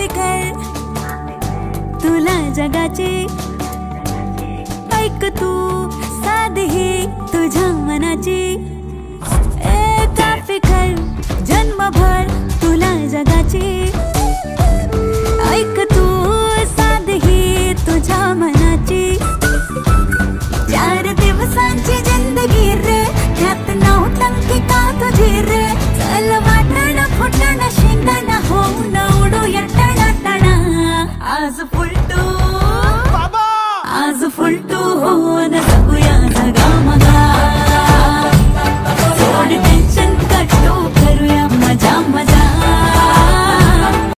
फिकर तुला जगाची, ऐक तू साधी तुझ्या मनाची। का फिकर जन्मभर तुला जगाची।